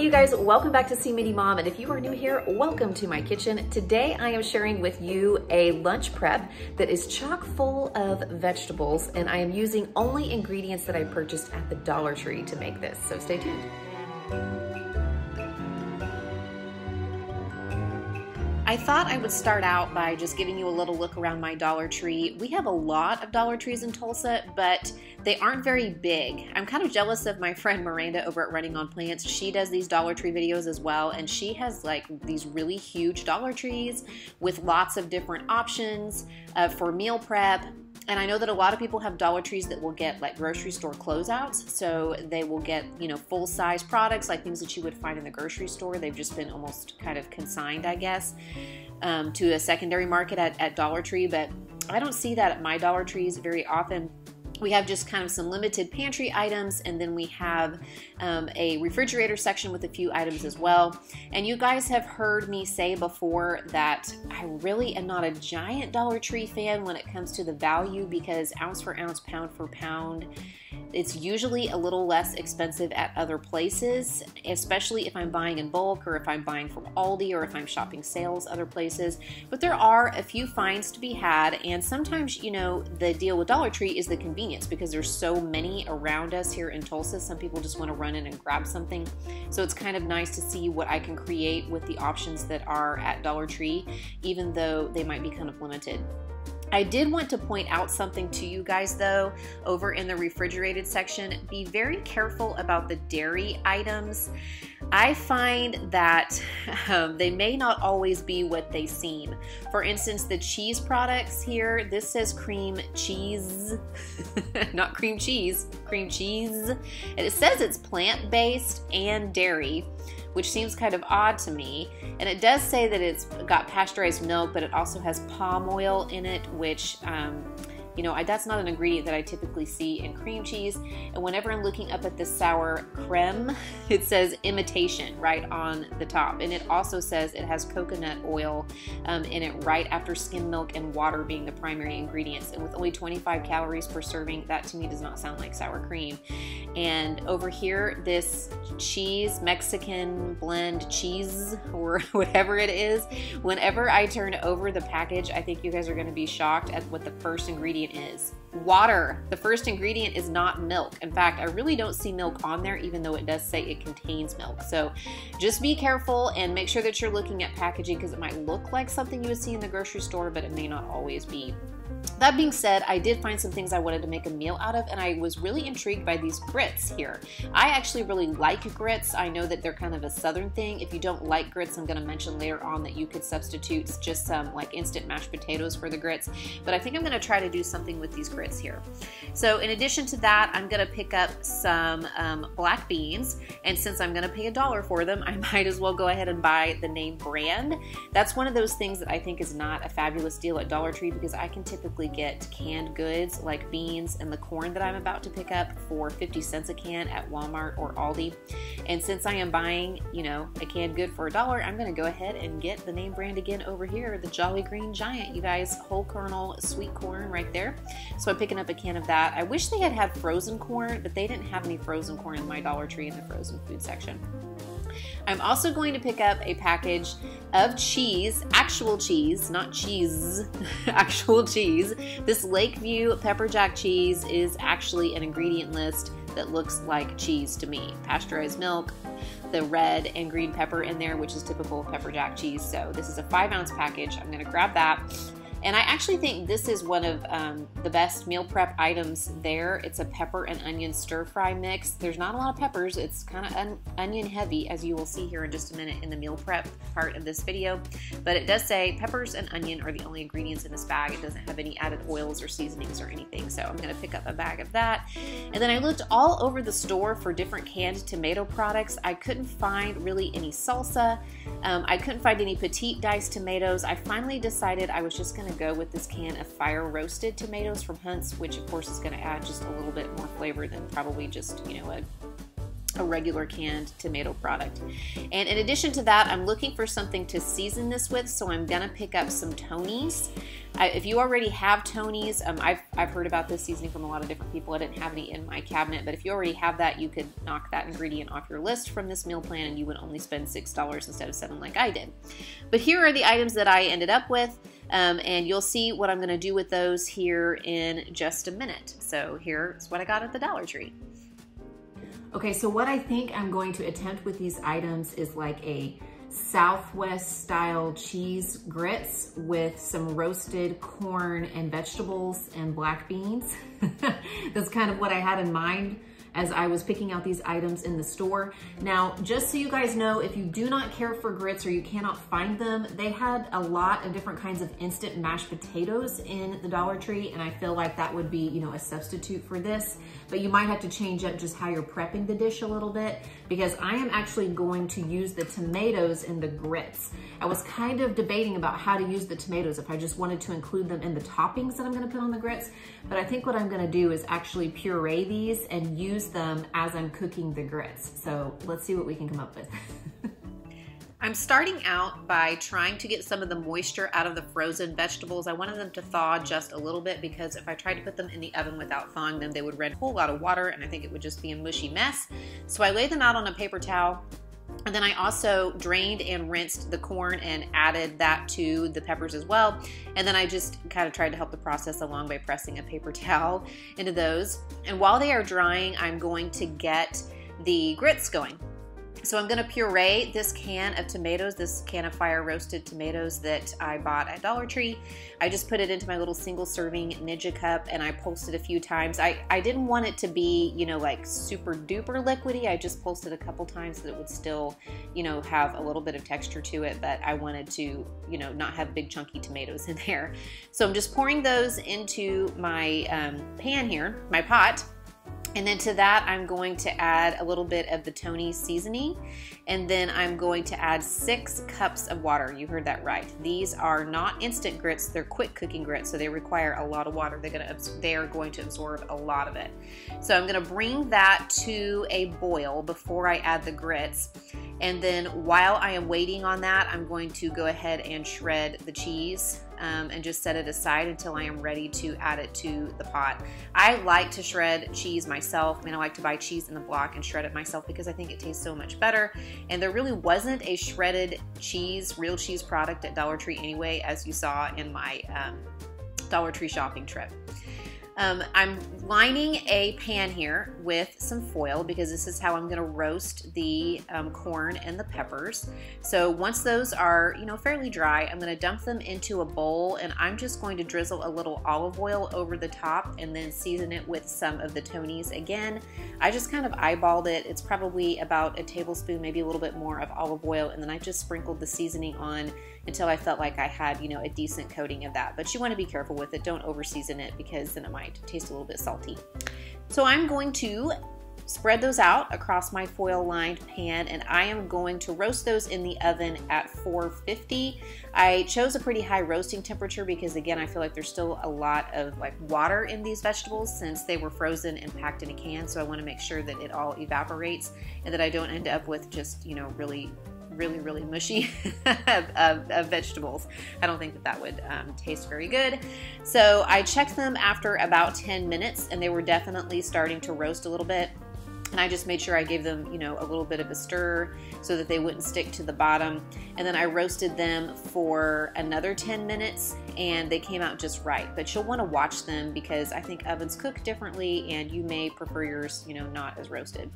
you guys, welcome back to See Mini Mom, and if you are new here, welcome to my kitchen. Today I am sharing with you a lunch prep that is chock full of vegetables, and I am using only ingredients that I purchased at the Dollar Tree to make this, so stay tuned. I thought I would start out by just giving you a little look around my Dollar Tree. We have a lot of Dollar Trees in Tulsa, but they aren't very big. I'm kind of jealous of my friend Miranda over at Running on Plants. She does these Dollar Tree videos as well, and she has like these really huge Dollar Trees with lots of different options for meal prep. And I know that a lot of people have Dollar Trees that will get like grocery store closeouts. So they will get, you know, full-size products, like things that you would find in the grocery store. They've just been almost kind of consigned, I guess, to a secondary market at Dollar Tree. But I don't see that at my Dollar Trees very often. We have just kind of some limited pantry items, and then we have a refrigerator section with a few items as well. And you guys have heard me say before that I really am not a giant Dollar Tree fan when it comes to the value, because ounce for ounce, pound for pound, it's usually a little less expensive at other places, especially if I'm buying in bulk or if I'm buying from Aldi or if I'm shopping sales other places. But there are a few finds to be had, and sometimes, you know, the deal with Dollar Tree is the convenience, because there's so many around us here in Tulsa. Some people just want to run in and grab something. So it's kind of nice to see what I can create with the options that are at Dollar Tree, even though they might be kind of limited. I did want to point out something to you guys though, over in the refrigerated section. Be very careful about the dairy items. I find that they may not always be what they seem. For instance, the cheese products here, this says cream cheese, not cream cheese, cream cheese. And it says it's plant-based and dairy, which seems kind of odd to me. And it does say that it's got pasteurized milk, but it also has palm oil in it, which, you know, that's not an ingredient that I typically see in cream cheese. And whenever I'm looking up at the sour creme, it says imitation right on the top. And it also says it has coconut oil in it right after skim milk and water being the primary ingredients. And with only 25 calories per serving, that to me does not sound like sour cream. And over here, this cheese, Mexican blend cheese, or whatever it is, whenever I turn over the package, I think you guys are going to be shocked at what the first ingredient is. Water. The first ingredient is not milk. In fact, I really don't see milk on there, even though it does say it contains milk. So just be careful and make sure that you're looking at packaging, because it might look like something you would see in the grocery store, but it may not always be. That being said, I did find some things I wanted to make a meal out of, and I was really intrigued by these grits here. I actually really like grits. I know that they're kind of a southern thing. If you don't like grits, I'm going to mention later on that you could substitute just some like instant mashed potatoes for the grits, but I think I'm going to try to do something with these grits here. So in addition to that, I'm going to pick up some black beans, and since I'm going to pay $1 for them, I might as well go ahead and buy the name brand. That's one of those things that I think is not a fabulous deal at Dollar Tree, because I can typically get canned goods like beans and the corn that I'm about to pick up for 50 cents a can at Walmart or Aldi. And since I am buying, you know, a canned good for $1, I'm going to go ahead and get the name brand again over here, the Jolly Green Giant, you guys, whole kernel sweet corn right there. So I'm picking up a can of that. I wish they had frozen corn, but they didn't have any frozen corn in my Dollar Tree in the frozen food section. I'm also going to pick up a package of cheese, actual cheese, not cheese, actual cheese. This Lakeview pepper jack cheese is actually an ingredient list that looks like cheese to me. Pasteurized milk, the red and green pepper in there, which is typical of pepper jack cheese. So this is a 5-ounce package. I'm going to grab that. And I actually think this is one of the best meal prep items there. It's a pepper and onion stir fry mix. There's not a lot of peppers. It's kind of onion heavy, as you will see here in just a minute in the meal prep part of this video. But it does say peppers and onion are the only ingredients in this bag. It doesn't have any added oils or seasonings or anything. So I'm going to pick up a bag of that. And then I looked all over the store for different canned tomato products. I couldn't find really any salsa. I couldn't find any petite diced tomatoes. I finally decided I was just going to go with this can of fire roasted tomatoes from Hunt's, which of course is going to add just a little bit more flavor than probably just, you know, a regular canned tomato product. And in addition to that, I'm looking for something to season this with, so I'm gonna pick up some Tony's. If you already have Tony's, I've heard about this seasoning from a lot of different people. I didn't have any in my cabinet, but if you already have that, you could knock that ingredient off your list from this meal plan and you would only spend $6 instead of $7 like I did. But here are the items that I ended up with, and you'll see what I'm gonna do with those here in just a minute. So here's what I got at the Dollar Tree. Okay, so what I think I'm going to attempt with these items is like a Southwest style cheese grits with some roasted corn and vegetables and black beans. That's kind of what I had in mind as I was picking out these items in the store. Now, just so you guys know, if you do not care for grits or you cannot find them, they had a lot of different kinds of instant mashed potatoes in the Dollar Tree, and I feel like that would be, you know, a substitute for this. But you might have to change up just how you're prepping the dish a little bit, because I am actually going to use the tomatoes in the grits. I was kind of debating about how to use the tomatoes, if I just wanted to include them in the toppings that I'm gonna put on the grits, but I think what I'm gonna do is actually puree these and use them as I'm cooking the grits. So let's see what we can come up with. I'm starting out by trying to get some of the moisture out of the frozen vegetables. I wanted them to thaw just a little bit, because if I tried to put them in the oven without thawing them, they would red a whole lot of water and I think it would just be a mushy mess. So I laid them out on a paper towel, and then I also drained and rinsed the corn and added that to the peppers as well. And then I just kind of tried to help the process along by pressing a paper towel into those. And while they are drying, I'm going to get the grits going. So I'm gonna puree this can of tomatoes, this can of fire roasted tomatoes that I bought at Dollar Tree. I just put it into my little single serving Ninja cup and I pulsed it a few times. I didn't want it to be, you know, like super duper liquidy. I just pulsed it a couple times so that it would still, you know, have a little bit of texture to it, but I wanted to, you know, not have big chunky tomatoes in there. So I'm just pouring those into my pan here, my pot. And then to that, I'm going to add a little bit of the Tony's seasoning, and then I'm going to add 6 cups of water. You heard that right. These are not instant grits, they're quick cooking grits, so they require a lot of water. They are going to absorb a lot of it. So I'm gonna bring that to a boil before I add the grits. And then while I am waiting on that, I'm going to go ahead and shred the cheese and just set it aside until I am ready to add it to the pot. I like to shred cheese myself. I mean, I like to buy cheese in the block and shred it myself because I think it tastes so much better. And there really wasn't a shredded cheese, real cheese product at Dollar Tree anyway, as you saw in my Dollar Tree shopping trip. I'm lining a pan here with some foil because this is how I'm going to roast the corn and the peppers. So once those are, you know, fairly dry, I'm going to dump them into a bowl, and I'm just going to drizzle a little olive oil over the top and then season it with some of the Tony's. Again, I just kind of eyeballed it. It's probably about a tablespoon, maybe a little bit more of olive oil, and then I just sprinkled the seasoning on until I felt like I had, you know, a decent coating of that. But you want to be careful with it. Don't over season it because then it might taste a little bit salty. So I'm going to spread those out across my foil lined pan, and I am going to roast those in the oven at 450. I chose a pretty high roasting temperature because, again, I feel like there's still a lot of like water in these vegetables since they were frozen and packed in a can. So I want to make sure that it all evaporates and that I don't end up with just, you know, really mushy vegetables. I don't think that that would taste very good. So I checked them after about 10 minutes and they were definitely starting to roast a little bit. And I just made sure I gave them, you know, a little bit of a stir so that they wouldn't stick to the bottom. And then I roasted them for another 10 minutes and they came out just right. But you'll want to watch them because I think ovens cook differently and you may prefer yours, you know, not as roasted.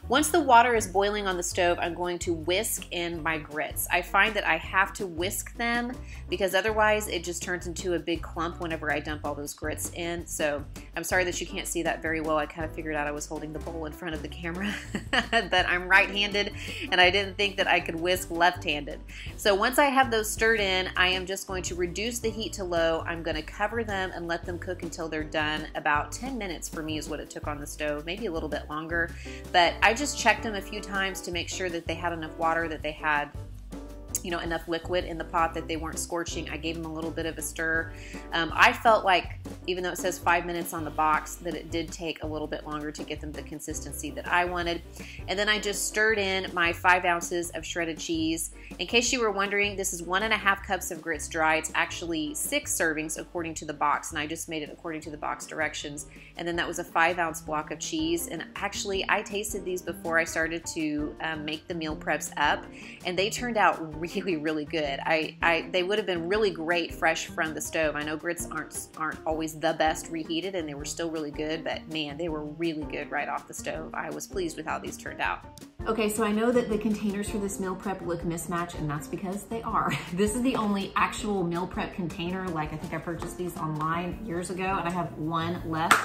Once the water is boiling on the stove, I'm going to whisk in my grits. I find that I have to whisk them because otherwise it just turns into a big clump whenever I dump all those grits in. So I'm sorry that you can't see that very well. I kind of figured out I was holding the bowl in front of the camera, but I'm right-handed and I didn't think that I could whisk left-handed. So once I have those stirred in, I am just going to reduce the heat to low. I'm going to cover them and let them cook until they're done. About 10 minutes for me is what it took on the stove, maybe a little bit longer, but I just checked them a few times to make sure that they had enough water, that they had, you know, enough liquid in the pot, that they weren't scorching. I gave them a little bit of a stir. I felt like even though it says 5 minutes on the box, that it did take a little bit longer to get them the consistency that I wanted. And then I just stirred in my 5 ounces of shredded cheese. In case you were wondering, this is 1.5 cups of grits dry. It's actually 6 servings according to the box, and I just made it according to the box directions. And then that was a 5-ounce block of cheese. And actually, I tasted these before I started to make the meal preps up, and they turned out really, really good. They would have been really great fresh from the stove. I know grits aren't always the best reheated, and they were still really good, but man, they were really good right off the stove. I was pleased with how these turned out. Okay, so I know that the containers for this meal prep look mismatched, and that's because they are. This is the only actual meal prep container. Like, I think I purchased these online years ago, and I have one left.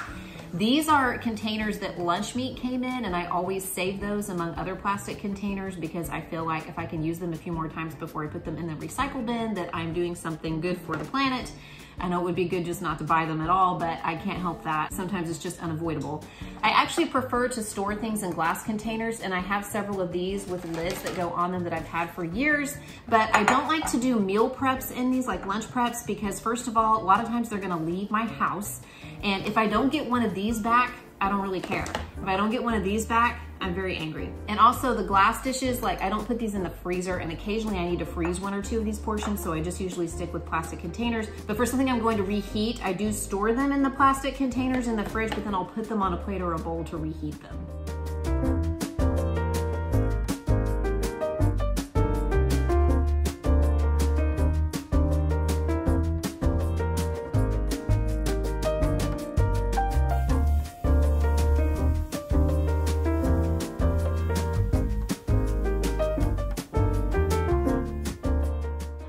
These are containers that lunch meat came in, and I always save those among other plastic containers because I feel like if I can use them a few more times before I put them in the recycle bin, that I'm doing something good for the planet. I know it would be good just not to buy them at all, but I can't help that. Sometimes it's just unavoidable. I actually prefer to store things in glass containers, and I have several of these with lids that go on them that I've had for years, but I don't like to do meal preps in these, like lunch preps, because first of all, a lot of times they're gonna leave my house, and if I don't get one of these back, I don't really care. If I don't get one of these back, I'm very angry. And also the glass dishes, like I don't put these in the freezer, and occasionally I need to freeze 1 or 2 of these portions, so I just usually stick with plastic containers. But for something I'm going to reheat, I do store them in the plastic containers in the fridge, but then I'll put them on a plate or a bowl to reheat them.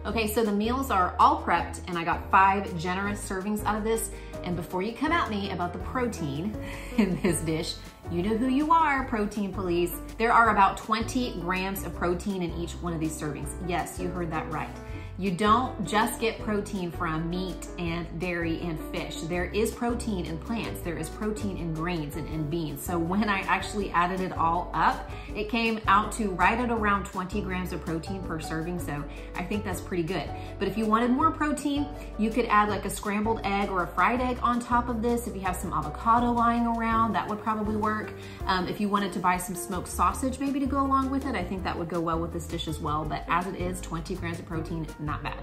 Okay, so the meals are all prepped, and I got 5 generous servings out of this. And before you come at me about the protein in this dish, you know who you are, protein police. There are about 20 grams of protein in each one of these servings. Yes, you heard that right. You don't just get protein from meat and dairy and fish. There is protein in plants. There is protein in grains and in beans. So when I actually added it all up, it came out to right at around 20 grams of protein per serving. So I think that's pretty good. But if you wanted more protein, you could add like a scrambled egg or a fried egg on top of this. If you have some avocado lying around, that would probably work. If you wanted to buy some smoked sausage maybe to go along with it, I think that would go well with this dish as well. But as it is, 20 grams of protein, not bad.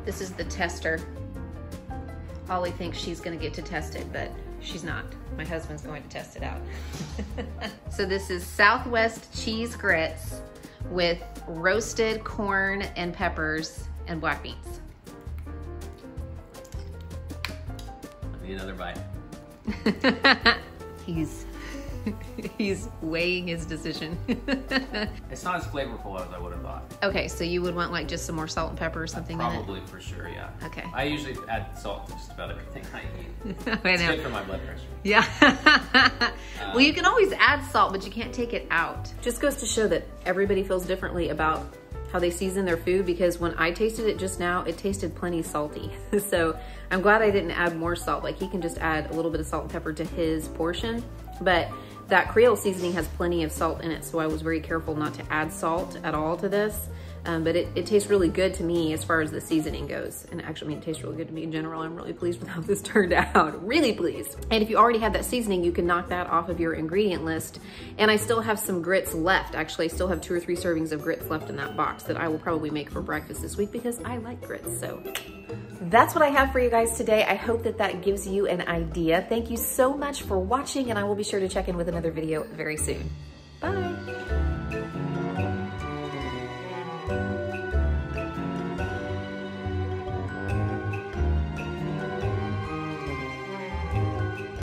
This is the tester. Ollie thinks she's gonna get to test it, but she's not. My husband's going to test it out. So this is Southwest cheese grits with roasted corn and peppers and black beans. I need another bite. He's weighing his decision. It's not as flavorful as I would have thought. Okay, so you would want like just some more salt and pepper or something in it? Probably, for sure, yeah. Okay. I usually add salt to just about everything I eat. I know. It's good for my blood pressure. Yeah. Well, you can always add salt, but you can't take it out. Just goes to show that everybody feels differently about how they season their food, because when I tasted it just now, it tasted plenty salty. So I'm glad I didn't add more salt. Like, he can just add a little bit of salt and pepper to his portion, but that Creole seasoning has plenty of salt in it, so I was very careful not to add salt at all to this. But it tastes really good to me as far as the seasoning goes. And actually, I mean, it tastes really good to me in general. I'm really pleased with how this turned out, really pleased. And if you already have that seasoning, you can knock that off of your ingredient list. And I still have some grits left. Actually, I still have 2 or 3 servings of grits left in that box that I will probably make for breakfast this week because I like grits. So that's what I have for you guys today. I hope that that gives you an idea. Thank you so much for watching, and I will be sure to check in with another video very soon. Bye.